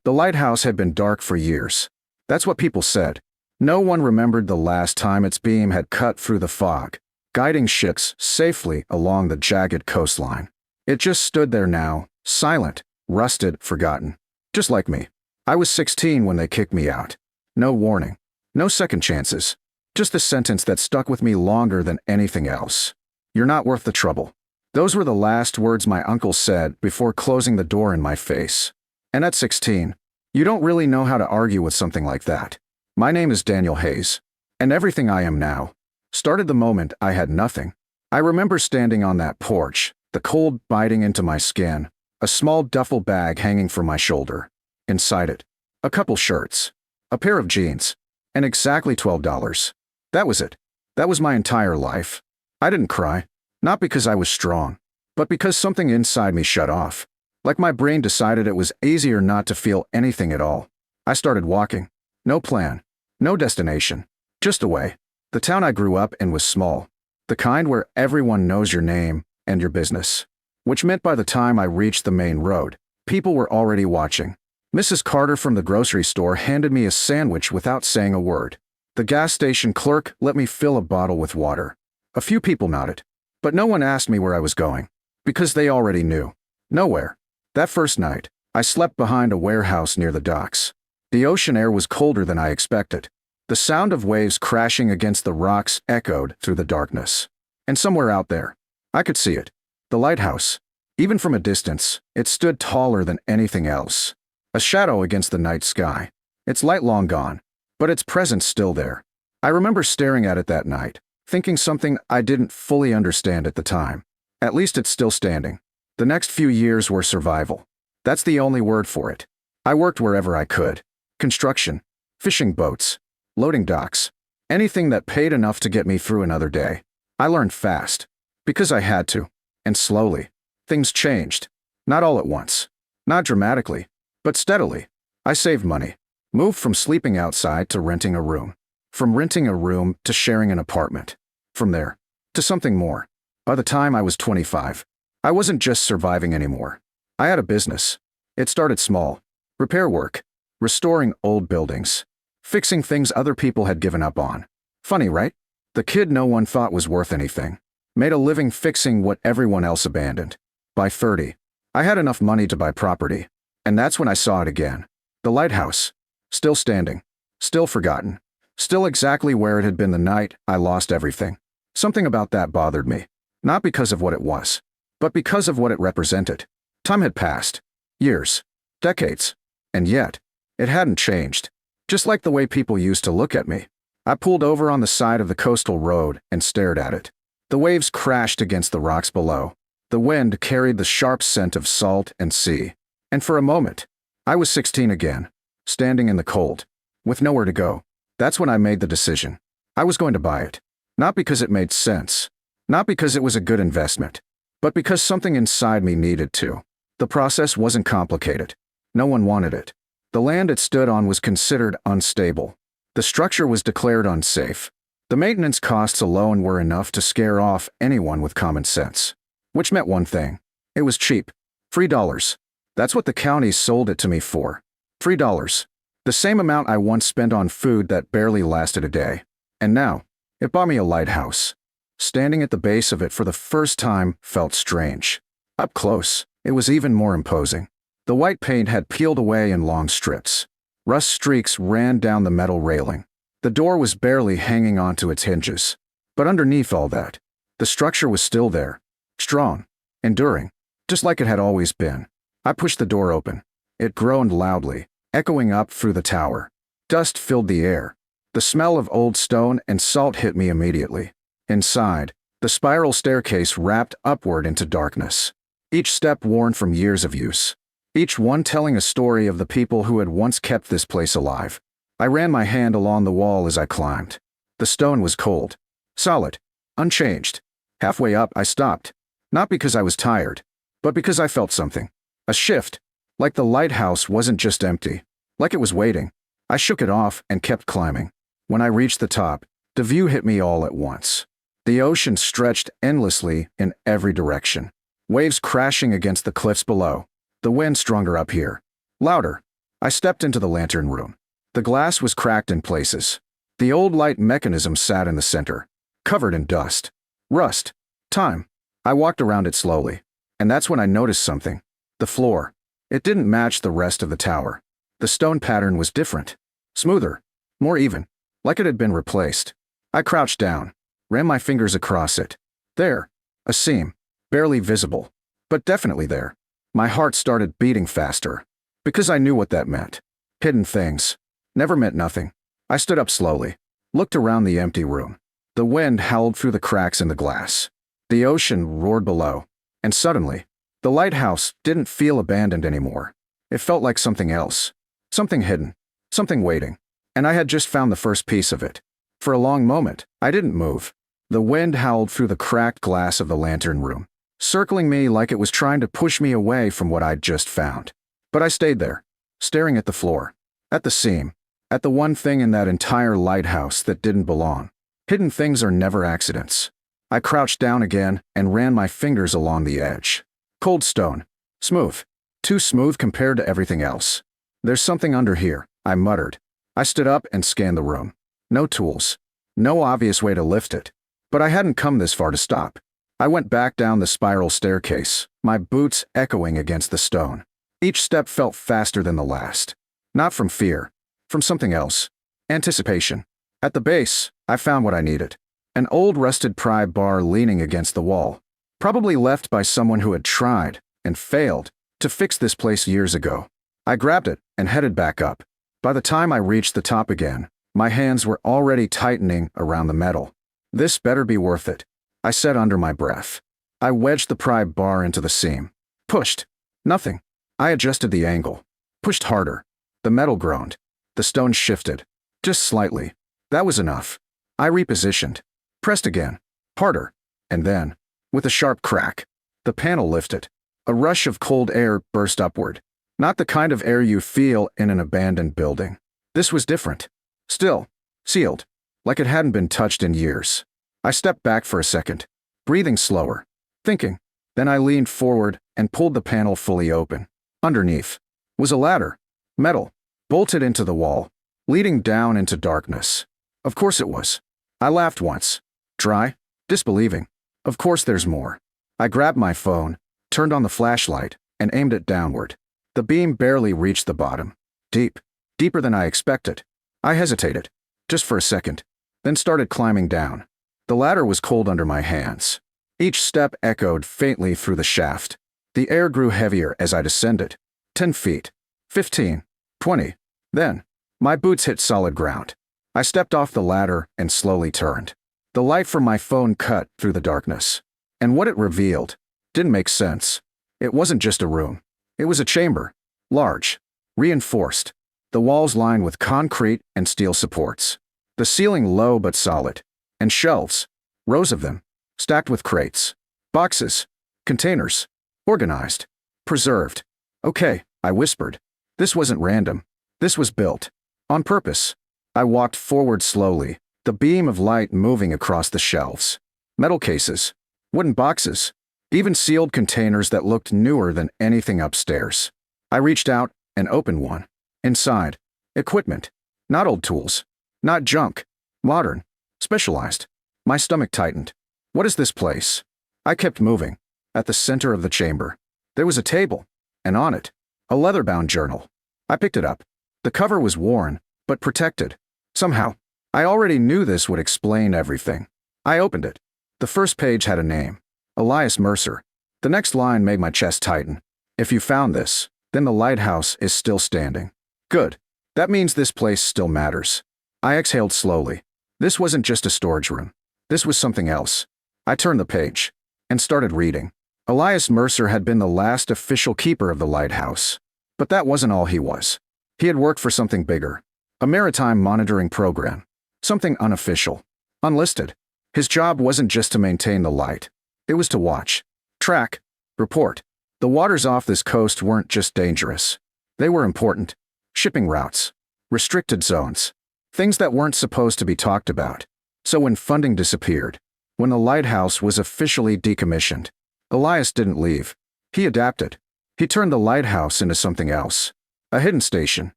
The lighthouse had been dark for years. That's what people said. No one remembered the last time its beam had cut through the fog, guiding ships safely along the jagged coastline. It just stood there now, silent, rusted, forgotten. Just like me. I was 16 when they kicked me out. No warning. No second chances. Just a sentence that stuck with me longer than anything else. You're not worth the trouble. Those were the last words my uncle said before closing the door in my face. And at 16, you don't really know how to argue with something like that. My name is Daniel Hayes. And everything I am now started the moment I had nothing. I remember standing on that porch, the cold biting into my skin, a small duffel bag hanging from my shoulder. Inside it, a couple shirts, a pair of jeans, and exactly $12. That was it. That was my entire life. I didn't cry, not because I was strong, but because something inside me shut off. Like my brain decided it was easier not to feel anything at all. I started walking. No plan, no destination, just away. The town I grew up in was small, the kind where everyone knows your name and your business, which meant by the time I reached the main road, people were already watching. Mrs. Carter from the grocery store handed me a sandwich without saying a word. The gas station clerk let me fill a bottle with water. A few people nodded, but no one asked me where I was going, because they already knew. Nowhere. That first night, I slept behind a warehouse near the docks. The ocean air was colder than I expected. The sound of waves crashing against the rocks echoed through the darkness. And somewhere out there, I could see it. The lighthouse. Even from a distance, it stood taller than anything else. A shadow against the night sky. Its light long gone, but its presence still there. I remember staring at it that night, thinking something I didn't fully understand at the time. At least it's still standing. The next few years were survival. That's the only word for it. I worked wherever I could. Construction, fishing boats, loading docks, anything that paid enough to get me through another day. I learned fast, because I had to, and slowly. Things changed. Not all at once. Not dramatically, but steadily. I saved money. Moved from sleeping outside to renting a room. From renting a room to sharing an apartment. From there, to something more. By the time I was 25, I wasn't just surviving anymore. I had a business. It started small. Repair work. Restoring old buildings. Fixing things other people had given up on. Funny, right? The kid no one thought was worth anything. Made a living fixing what everyone else abandoned. By 30, I had enough money to buy property. And that's when I saw it again. The lighthouse. Still standing. Still forgotten. Still exactly where it had been the night I lost everything. Something about that bothered me. Not because of what it was, but because of what it represented. Time had passed. Years. Decades. And yet, it hadn't changed. Just like the way people used to look at me. I pulled over on the side of the coastal road and stared at it. The waves crashed against the rocks below. The wind carried the sharp scent of salt and sea. And for a moment, I was 16 again, standing in the cold, with nowhere to go. That's when I made the decision. I was going to buy it. Not because it made sense. Not because it was a good investment. But because something inside me needed to. The process wasn't complicated. No one wanted it. The land it stood on was considered unstable. The structure was declared unsafe. The maintenance costs alone were enough to scare off anyone with common sense. Which meant one thing. It was cheap. $3. That's what the county sold it to me for. $3. The same amount I once spent on food that barely lasted a day. And now, it bought me a lighthouse. Standing at the base of it for the first time felt strange. Up close, it was even more imposing. The white paint had peeled away in long strips. Rust streaks ran down the metal railing. The door was barely hanging onto its hinges. But underneath all that, the structure was still there. Strong. Enduring. Just like it had always been. I pushed the door open. It groaned loudly, echoing up through the tower. Dust filled the air. The smell of old stone and salt hit me immediately. Inside, the spiral staircase wrapped upward into darkness. Each step worn from years of use. Each one telling a story of the people who had once kept this place alive. I ran my hand along the wall as I climbed. The stone was cold. Solid. Unchanged. Halfway up, I stopped. Not because I was tired, but because I felt something. A shift. Like the lighthouse wasn't just empty. Like it was waiting. I shook it off and kept climbing. When I reached the top, the view hit me all at once. The ocean stretched endlessly in every direction. Waves crashing against the cliffs below. The wind stronger up here. Louder. I stepped into the lantern room. The glass was cracked in places. The old light mechanism sat in the center, covered in dust, rust, time. I walked around it slowly, and that's when I noticed something. The floor. It didn't match the rest of the tower. The stone pattern was different, smoother, more even, like it had been replaced. I crouched down, ran my fingers across it. There, a seam, barely visible, but definitely there. My heart started beating faster, because I knew what that meant. Hidden things never meant nothing. I stood up slowly, looked around the empty room. The wind howled through the cracks in the glass. The ocean roared below, and suddenly, the lighthouse didn't feel abandoned anymore. It felt like something else, something hidden, something waiting, and I had just found the first piece of it. For a long moment, I didn't move. The wind howled through the cracked glass of the lantern room, circling me like it was trying to push me away from what I'd just found. But I stayed there, staring at the floor, at the seam, at the one thing in that entire lighthouse that didn't belong. Hidden things are never accidents. I crouched down again and ran my fingers along the edge. Cold stone. Smooth. Too smooth compared to everything else. There's something under here, I muttered. I stood up and scanned the room. No tools. No obvious way to lift it. But I hadn't come this far to stop. I went back down the spiral staircase, my boots echoing against the stone. Each step felt faster than the last. Not from fear. From something else. Anticipation. At the base, I found what I needed. An old rusted pry bar leaning against the wall. Probably left by someone who had tried, and failed, to fix this place years ago. I grabbed it and headed back up. By the time I reached the top again, my hands were already tightening around the metal. This better be worth it, I said under my breath. I wedged the pry bar into the seam. Pushed. Nothing. I adjusted the angle. Pushed harder. The metal groaned. The stone shifted. Just slightly. That was enough. I repositioned. Pressed again. Harder. And then, with a sharp crack, the panel lifted. A rush of cold air burst upward. Not the kind of air you feel in an abandoned building. This was different. Still. Sealed. Like it hadn't been touched in years. I stepped back for a second, breathing slower, thinking. Then I leaned forward and pulled the panel fully open. Underneath was a ladder. Metal. Bolted into the wall. Leading down into darkness. Of course it was. I laughed once. Dry. Disbelieving. Of course there's more. I grabbed my phone, turned on the flashlight, and aimed it downward. The beam barely reached the bottom. Deep. Deeper than I expected. I hesitated. Just for a second. Then started climbing down. The ladder was cold under my hands. Each step echoed faintly through the shaft. The air grew heavier as I descended. 10 feet. 15. 20. Then, my boots hit solid ground. I stepped off the ladder and slowly turned. The light from my phone cut through the darkness. And what it revealed didn't make sense. It wasn't just a room. It was a chamber. Large. Reinforced. The walls lined with concrete and steel supports. The ceiling low but solid. And shelves. Rows of them. Stacked with crates. Boxes. Containers. Organized. Preserved. Okay, I whispered. This wasn't random. This was built. On purpose. I walked forward slowly, the beam of light moving across the shelves. Metal cases. Wooden boxes. Even sealed containers that looked newer than anything upstairs. I reached out and opened one. Inside. Equipment. Not old tools. Not junk. Modern. Specialized. My stomach tightened. What is this place? I kept moving. At the center of the chamber, there was a table, and on it, a leather-bound journal. I picked it up. The cover was worn, but protected. Somehow, I already knew this would explain everything. I opened it. The first page had a name. Elias Mercer. The next line made my chest tighten. If you found this, then the lighthouse is still standing. Good. That means this place still matters. I exhaled slowly. This wasn't just a storage room. This was something else. I turned the page and started reading. Elias Mercer had been the last official keeper of the lighthouse. But that wasn't all he was. He had worked for something bigger. A maritime monitoring program. Something unofficial. Unlisted. His job wasn't just to maintain the light. It was to watch. Track. Report. The waters off this coast weren't just dangerous. They were important. Shipping routes. Restricted zones. Things that weren't supposed to be talked about. So when funding disappeared, when the lighthouse was officially decommissioned, Elias didn't leave. He adapted. He turned the lighthouse into something else. A hidden station.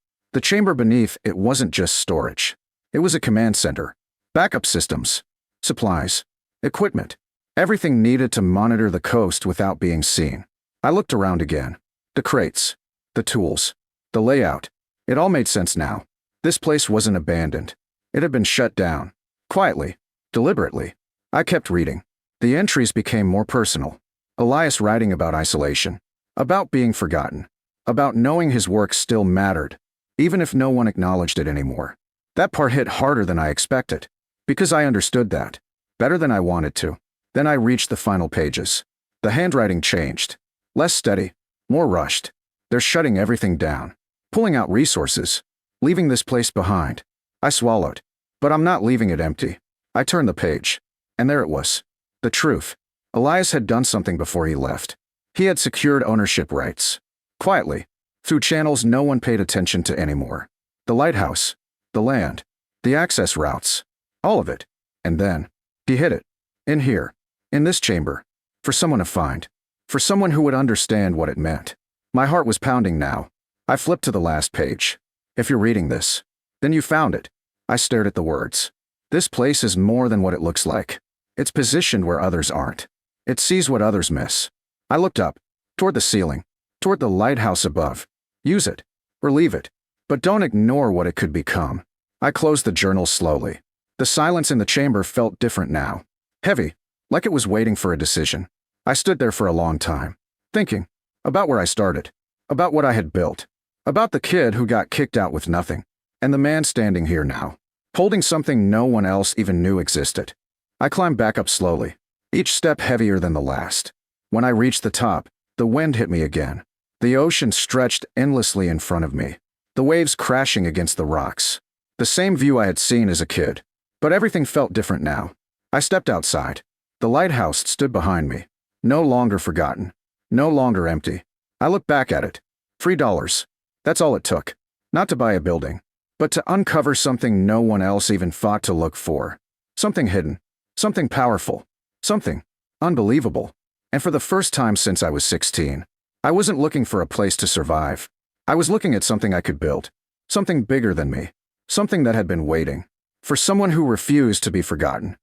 The chamber beneath it wasn't just storage. It was a command center. Backup systems. Supplies. Equipment. Everything needed to monitor the coast without being seen. I looked around again. The crates. The tools. The layout. It all made sense now. This place wasn't abandoned. It had been shut down. Quietly. Deliberately. I kept reading. The entries became more personal. Elias writing about isolation. About being forgotten. About knowing his work still mattered, even if no one acknowledged it anymore. That part hit harder than I expected, because I understood that, better than I wanted to. Then I reached the final pages. The handwriting changed. Less steady, more rushed. They're shutting everything down, pulling out resources, leaving this place behind. I swallowed. But I'm not leaving it empty. I turned the page. And there it was. The truth. Elias had done something before he left. He had secured ownership rights. Quietly. Through channels no one paid attention to anymore. The lighthouse. The land. The access routes. All of it. And then, he hid it. In here. In this chamber. For someone to find. For someone who would understand what it meant. My heart was pounding now. I flipped to the last page. If you're reading this, then you found it. I stared at the words. This place is more than what it looks like. It's positioned where others aren't. It sees what others miss. I looked up. Toward the ceiling. Toward the lighthouse above. Use it. Or leave it. But don't ignore what it could become. I closed the journal slowly. The silence in the chamber felt different now. Heavy. Like it was waiting for a decision. I stood there for a long time. Thinking. About where I started. About what I had built. About the kid who got kicked out with nothing. And the man standing here now. Holding something no one else even knew existed. I climbed back up slowly. Each step heavier than the last. When I reached the top, the wind hit me again. The ocean stretched endlessly in front of me. The waves crashing against the rocks. The same view I had seen as a kid. But everything felt different now. I stepped outside. The lighthouse stood behind me. No longer forgotten. No longer empty. I looked back at it. $3. That's all it took. Not to buy a building, but to uncover something no one else even thought to look for. Something hidden. Something powerful. Something unbelievable. And for the first time since I was 16, I wasn't looking for a place to survive. I was looking at something I could build. Something bigger than me. Something that had been waiting. For someone who refused to be forgotten.